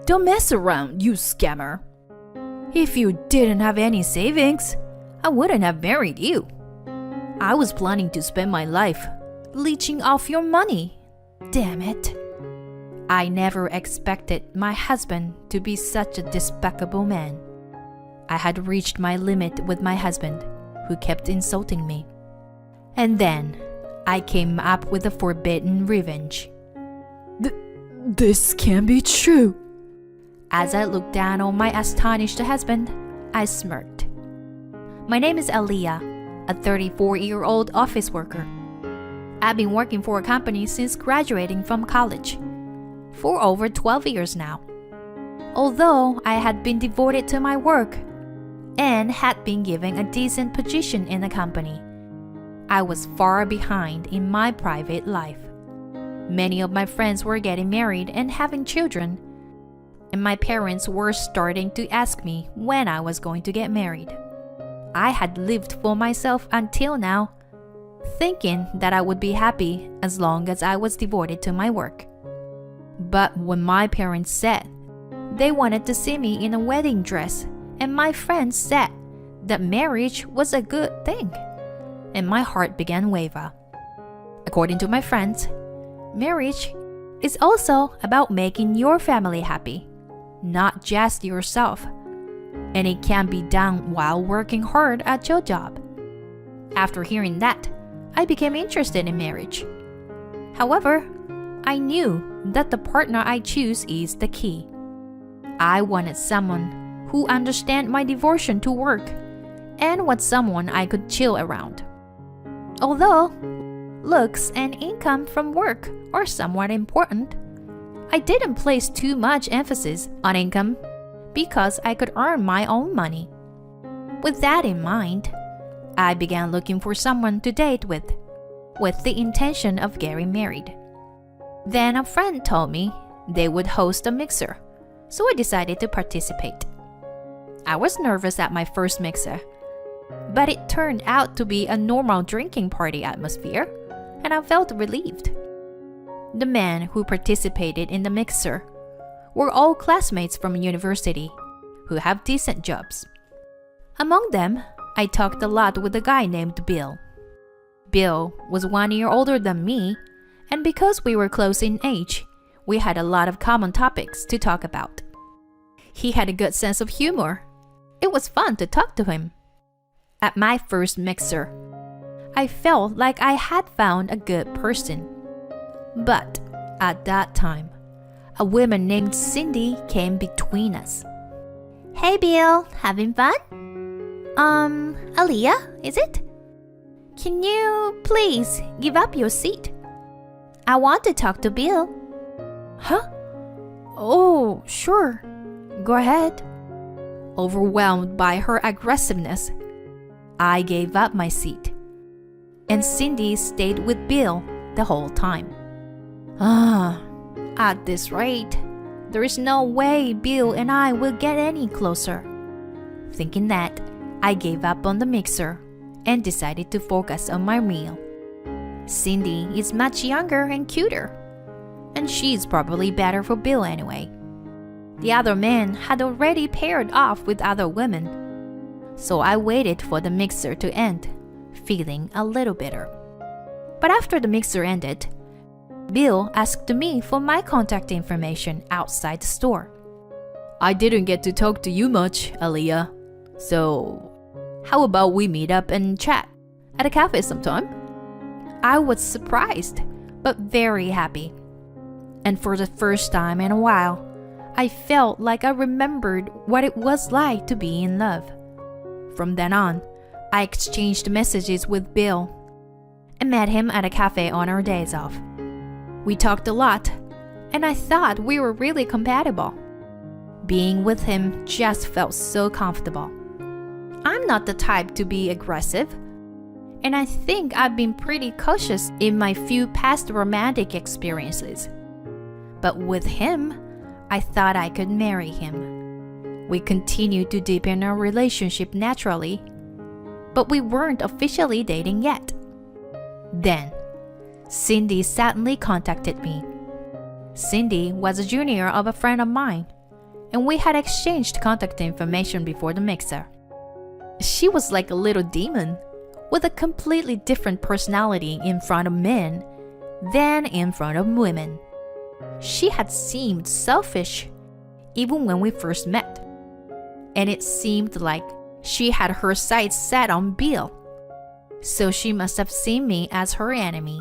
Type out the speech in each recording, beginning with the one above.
Don't mess around, you scammer. If you didn't have any savings, I wouldn't have married you. I was planning to spend my life leeching off your money. Damn it. I never expected my husband to be such a despicable man. I had reached my limit with my husband, who kept insulting me. And then I came up with a forbidden revenge. This can't be true. As I looked down on my astonished husband, I smirked. My name is Aliyah, a 34-year-old office worker. I've been working for a company since graduating from college, for over 12 years now. Although I had been devoted to my work and had been given a decent position in the company, I was far behind in my private life. Many of my friends were getting married and having children, and my parents were starting to ask me when I was going to get married. I had lived for myself until now, thinking that I would be happy as long as I was devoted to my work. But when my parents said they wanted to see me in a wedding dress, and my friends said that marriage was a good thing, and my heart began to waver. According to my friends, marriage is also about making your family happy, not just yourself, and it can be done while working hard at your job. After hearing that, I became interested in marriage. However, I knew that the partner I choose is the key. I wanted someone who understands my devotion to work and was someone I could chill around. Although looks and income from work are somewhat important, I didn't place too much emphasis on income because I could earn my own money. With that in mind, I began looking for someone to date with the intention of getting married. Then a friend told me they would host a mixer, so I decided to participate. I was nervous at my first mixer, but it turned out to be a normal drinking party atmosphere, and I felt relieved. The men who participated in the mixer were all classmates from university who have decent jobs. Among them, I talked a lot with a guy named Bill. Bill was 1 year older than me, and because we were close in age, we had a lot of common topics to talk about. He had a good sense of humor. It was fun to talk to him. At my first mixer, I felt like I had found a good person. But at that time, a woman named Cindy came between us. Hey Bill, having fun? Aliyah, is it? Can you please give up your seat? I want to talk to Bill. Huh? Oh, sure. Go ahead. Overwhelmed by her aggressiveness, I gave up my seat, and Cindy stayed with Bill the whole time. At this rate, there is no way Bill and I will get any closer. Thinking that, I gave up on the mixer and decided to focus on my meal. Cindy is much younger and cuter, and she's probably better for Bill anyway. The other men had already paired off with other women, so I waited for the mixer to end, feeling a little bitter. But after the mixer ended, Bill asked me for my contact information outside the store. I didn't get to talk to you much, Aliyah, so how about we meet up and chat at a cafe sometime? I was surprised, but very happy. And for the first time in a while, I felt like I remembered what it was like to be in love. From then on, I exchanged messages with Bill and met him at a cafe on our days off. We talked a lot, and I thought we were really compatible. Being with him just felt so comfortable. I'm not the type to be aggressive, and I think I've been pretty cautious in my few past romantic experiences. But with him, I thought I could marry him. We continued to deepen our relationship naturally, but we weren't officially dating yet. Then, Cindy suddenly contacted me. Cindy was a junior of a friend of mine, and we had exchanged contact information before the mixer. She was like a little demon, with a completely different personality in front of men than in front of women. She had seemed selfish even when we first met, and it seemed like she had her sights set on Bill, so she must have seen me as her enemy.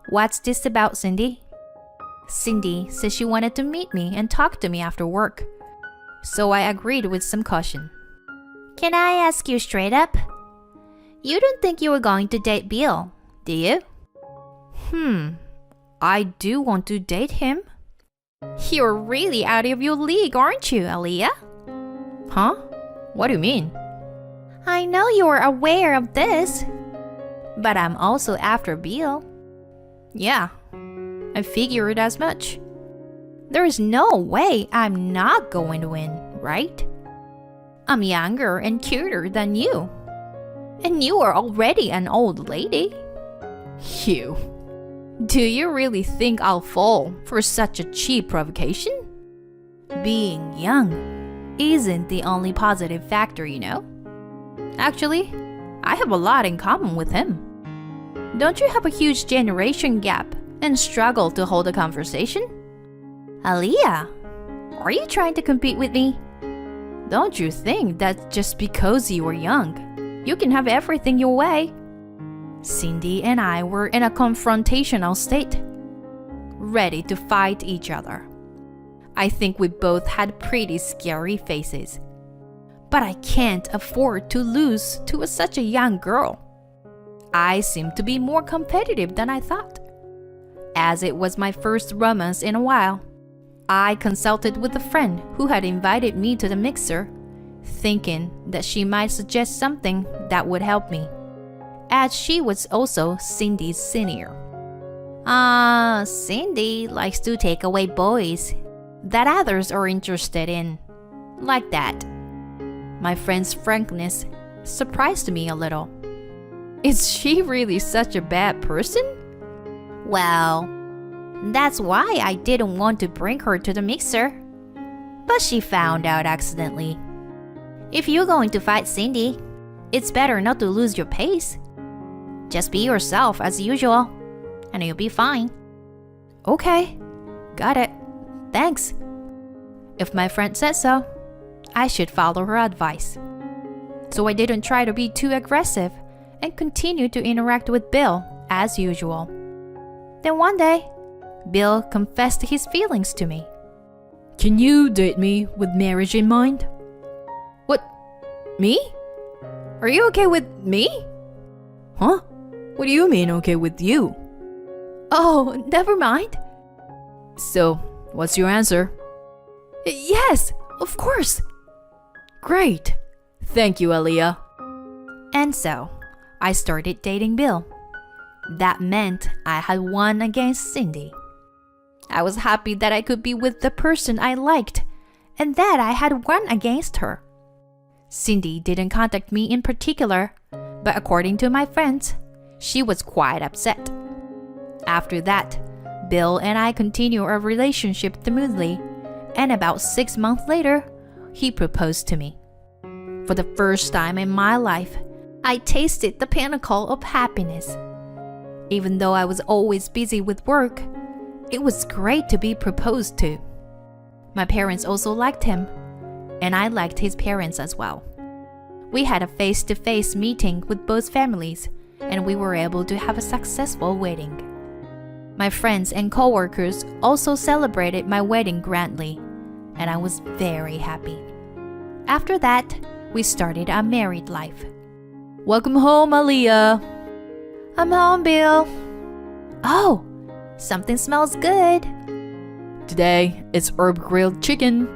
What's this about, Cindy? Cindy said she wanted to meet me and talk to me after work, so I agreed with some caution. Can I ask you straight up? You don't think you were going to date Bill, do you? I do want to date him. You're really out of your league, aren't you, Aaliyah? Huh? What do you mean? I know you're aware of this, but I'm also after Bill. Yeah, I figured as much. There is no way I'm not going to win, right? I'm younger and cuter than you. And you are already an old lady. You. Do you really think I'll fall for such a cheap provocation? Being young isn't the only positive factor, you know? Actually, I have a lot in common with him. Don't you have a huge generation gap and struggle to hold a conversation? Aaliyah, are you trying to compete with me? Don't you think that just because you are young, you can have everything your way? Cindy and I were in a confrontational state, ready to fight each other. I think we both had pretty scary faces. But I can't afford to lose to such a young girl. I seem to be more competitive than I thought. As it was my first romance in a while, I consulted with a friend who had invited me to the mixer, thinking that she might suggest something that would help me, as she was also Cindy's senior. Cindy likes to take away boys that others are interested in, like that. My friend's frankness surprised me a little. Is she really such a bad person? Well, that's why I didn't want to bring her to the mixer. But she found out accidentally. If you're going to fight Cindy, it's better not to lose your pace. Just be yourself as usual, and you'll be fine. Okay, got it. Thanks. If my friend said so, I should follow her advice. So I didn't try to be too aggressive and continued to interact with Bill as usual. Then one day, Bill confessed his feelings to me. Can you date me with marriage in mind? What? Me? Are you okay with me? Huh? What do you mean okay with you? Oh, never mind. So, what's your answer? Yes, of course. Great. Thank you, Aaliyah. And so, I started dating Bill. That meant I had won against Cindy. I was happy that I could be with the person I liked, and that I had won against her. Cindy didn't contact me in particular, but according to my friends, she was quite upset. After that, Bill and I continued our relationship smoothly, and about 6 months later, he proposed to me. For the first time in my life, I tasted the pinnacle of happiness. Even though I was always busy with work, it was great to be proposed to. My parents also liked him, and I liked his parents as well. We had a face-to-face meeting with both families, and we were able to have a successful wedding. My friends and coworkers also celebrated my wedding grandly, and I was very happy. After that, we started our married life. Welcome home, Aaliyah. I'm home, Bill. Oh, something smells good. Today, it's herb grilled chicken.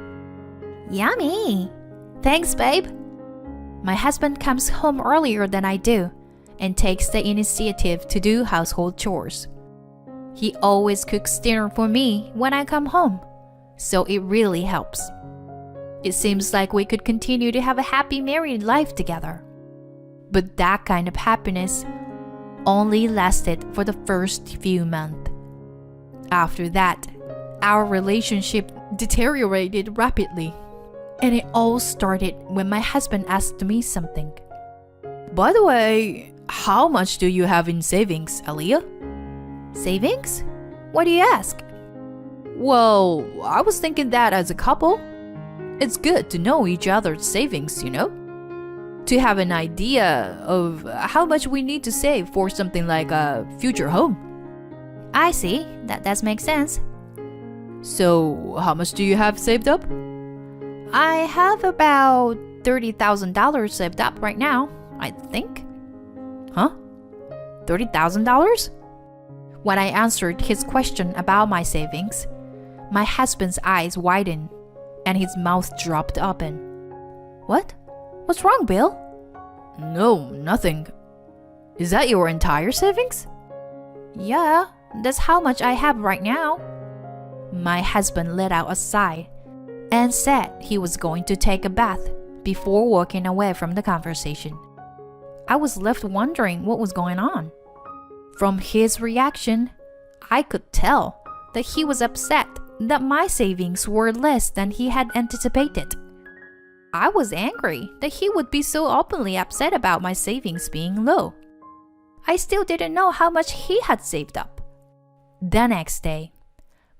Yummy. Thanks, babe. My husband comes home earlier than I do and takes the initiative to do household chores. He always cooks dinner for me when I come home, so it really helps. It seems like we could continue to have a happy married life together. But that kind of happiness only lasted for the first few months. After that, Our relationship deteriorated rapidly, and it all started when my husband asked me something. By the way, how much do you have in savings, Aaliyah? Savings? Why do you ask? Well, I was thinking that as a couple, it's good to know each other's savings, you know? To have an idea of how much we need to save for something like a future home. I see. That does make sense. So, how much do you have saved up? I have about $30,000 saved up right now, I think. Huh? $30,000? When I answered his question about my savings, my husband's eyes widened and his mouth dropped open. What? What's wrong, Bill? No, nothing. Is that your entire savings? Yeah, that's how much I have right now. My husband let out a sigh and said he was going to take a bath before walking away from the conversation. I was left wondering what was going on. From his reaction, I could tell that he was upset that my savings were less than he had anticipated. I was angry that he would be so openly upset about my savings being low. I still didn't know how much he had saved up. The next day,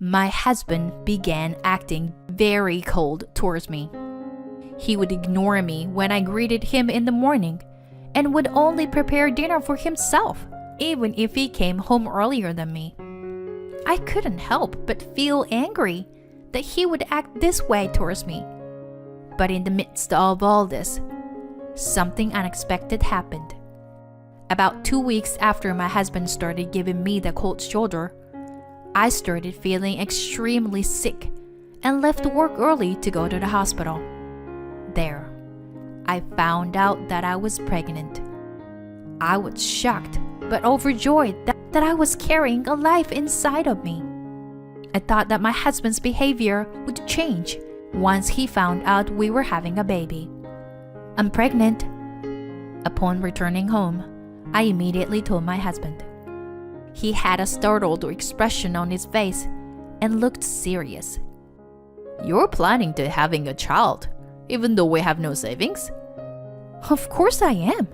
my husband began acting very cold towards me. He would ignore me when I greeted him in the morning and would only prepare dinner for himself, even if he came home earlier than me. I couldn't help but feel angry that he would act this way towards me. But in the midst of all this, something unexpected happened. About 2 weeks after my husband started giving me the cold shoulder, I started feeling extremely sick and left work early to go to the hospital. There, I found out that I was pregnant. I was shocked but overjoyed that I was carrying a life inside of me. I thought that my husband's behavior would change once he found out we were having a baby. I'm pregnant. Upon returning home, I immediately told my husband. He had a startled expression on his face and looked serious. You're planning to having a child, even though we have no savings? Of course I am.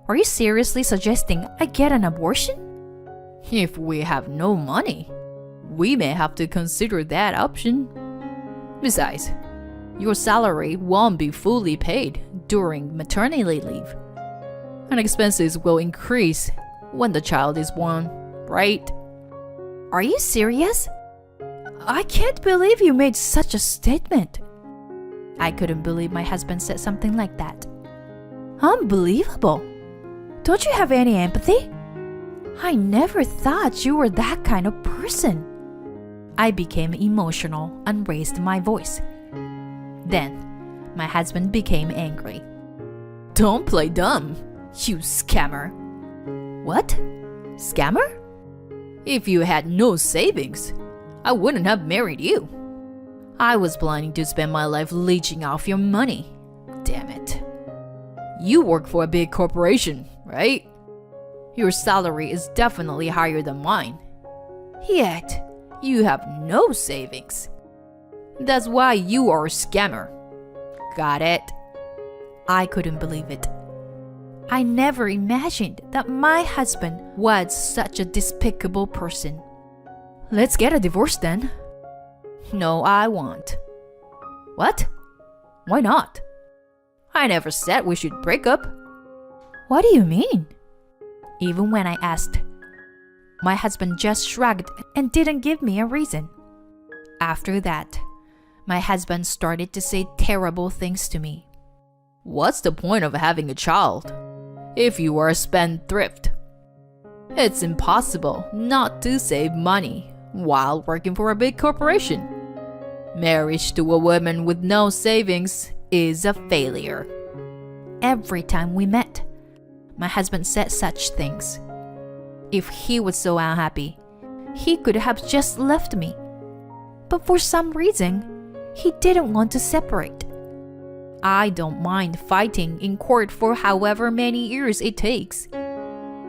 Are you seriously suggesting I get an abortion? If we have no money, we may have to consider that option. Besides, your salary won't be fully paid during maternity leave, and expenses will increase when the child is born, right? Are you serious? I can't believe you made such a statement. I couldn't believe my husband said something like that. Unbelievable. Don't you have any empathy? I never thought you were that kind of person. I became emotional and raised my voice. Then, my husband became angry. Don't play dumb, you scammer. What? Scammer? If you had no savings, I wouldn't have married you. I was planning to spend my life leeching off your money. Damn it. You work for a big corporation, right? Your salary is definitely higher than mine. Yet, you have no savings. That's why you are a scammer. Got it? I couldn't believe it. I never imagined that my husband was such a despicable person. Let's get a divorce then. No, I won't. What? Why not? I never said we should break up. What do you mean? Even when I asked, my husband just shrugged and didn't give me a reason. After that, my husband started to say terrible things to me. What's the point of having a child if you are a spendthrift? It's impossible not to save money while working for a big corporation. Marriage to a woman with no savings is a failure. Every time we met, my husband said such things. If he was so unhappy, he could have just left me. But for some reason, he didn't want to separate. I don't mind fighting in court for however many years it takes.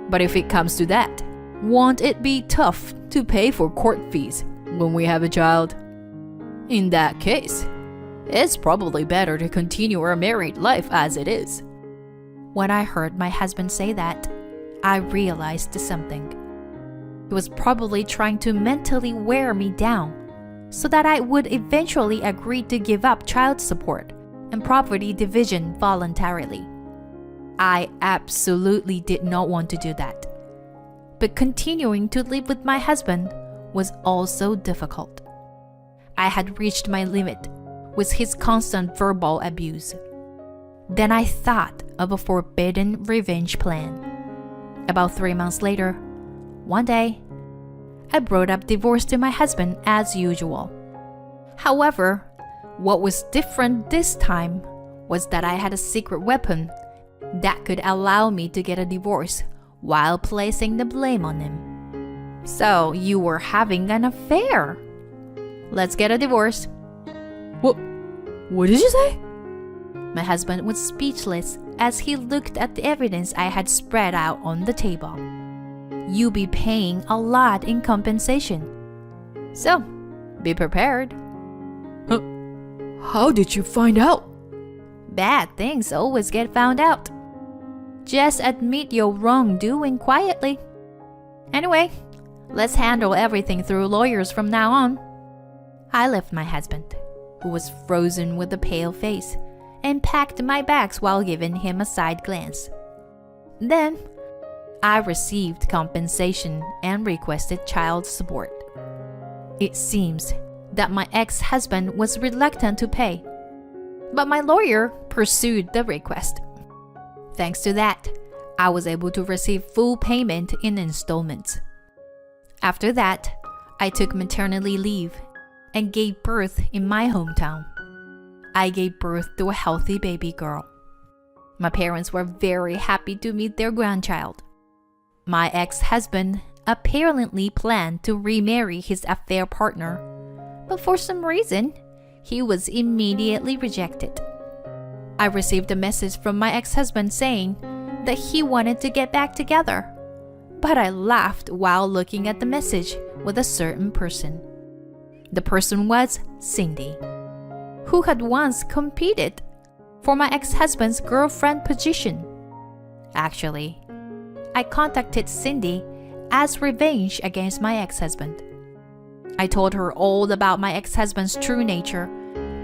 But if it comes to that, won't it be tough to pay for court fees when we have a child. In that case, it's probably better to continue our married life as it is. When I heard my husband say that, I realized something. He was probably trying to mentally wear me down so that I would eventually agree to give up child support and property division voluntarily. I absolutely did not want to do that. But continuing to live with my husband was also difficult. I had reached my limit with his constant verbal abuse. Then I thought of a forbidden revenge plan. About 3 months later, one day, I brought up divorce to my husband as usual. However, what was different this time was that I had a secret weapon that could allow me to get a divorce while placing the blame on him. So you were having an affair. Let's get a divorce. What did you say? My husband was speechless as he looked at the evidence I had spread out on the table. You'll be paying a lot in compensation. So, be prepared. How did you find out? Bad things always get found out. Just admit your wrongdoing quietly. Anyway, let's handle everything through lawyers from now on. I left my husband, who was frozen with a pale face, and packed my bags while giving him a side glance. Then, I received compensation and requested child support. It seems that my ex-husband was reluctant to pay, but my lawyer pursued the request. Thanks to that, I was able to receive full payment in installments. After that, I took maternity leave and gave birth in my hometown. I gave birth to a healthy baby girl. My parents were very happy to meet their grandchild. My ex-husband apparently planned to remarry his affair partner, but for some reason, he was immediately rejected. I received a message from my ex-husband saying that he wanted to get back together, but I laughed while looking at the message with a certain person. The person was Cindy, who had once competed for my ex-husband's girlfriend position. Actually, I contacted Cindy as revenge against my ex-husband. I told her all about my ex-husband's true nature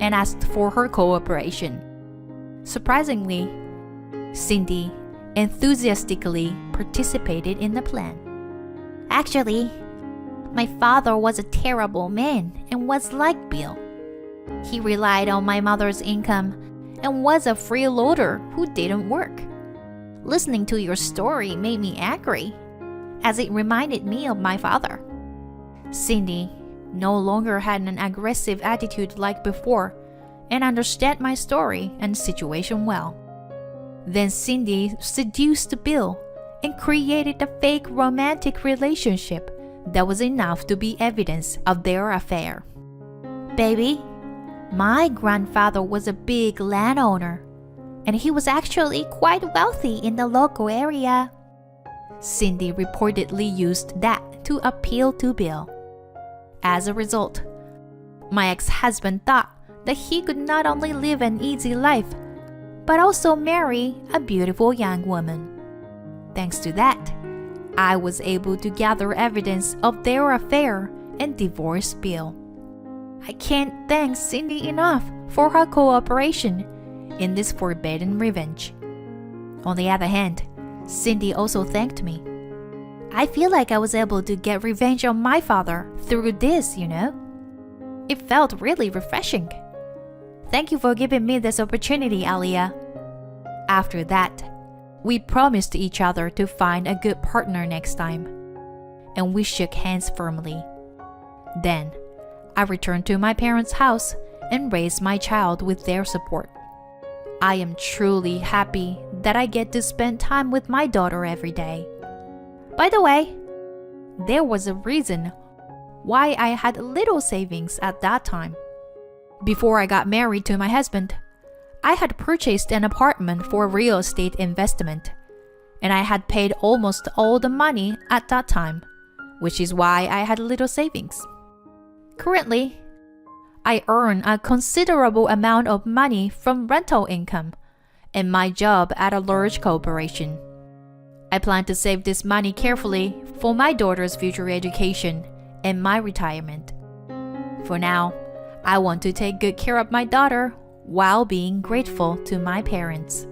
and asked for her cooperation. Surprisingly, Cindy enthusiastically participated in the plan. Actually, my father was a terrible man and was like Bill. He relied on my mother's income and was a freeloader who didn't work. Listening to your story made me angry, as it reminded me of my father. Cindy no longer had an aggressive attitude like before and understood my story and situation well. Then Cindy seduced Bill and created a fake romantic relationship that was enough to be evidence of their affair. Baby, my grandfather was a big landowner, and he was actually quite wealthy in the local area. Cindy reportedly used that to appeal to Bill. As a result, my ex-husband thought that he could not only live an easy life, but also marry a beautiful young woman. Thanks to that, I was able to gather evidence of their affair and divorce Bill. I can't thank Cindy enough for her cooperation in this forbidden revenge. On the other hand, Cindy also thanked me. I feel like I was able to get revenge on my father through this, you know? It felt really refreshing. Thank you for giving me this opportunity, Aliyah. After that, we promised each other to find a good partner next time, and we shook hands firmly. Then, I returned to my parents' house and raised my child with their support. I am truly happy that I get to spend time with my daughter every day. By the way, there was a reason why I had little savings at that time. Before I got married to my husband, I had purchased an apartment for real estate investment, and I had paid almost all the money at that time, which is why I had little savings. Currently, I earn a considerable amount of money from rental income and my job at a large corporation. I plan to save this money carefully for my daughter's future education and my retirement. For now, I want to take good care of my daughter while being grateful to my parents.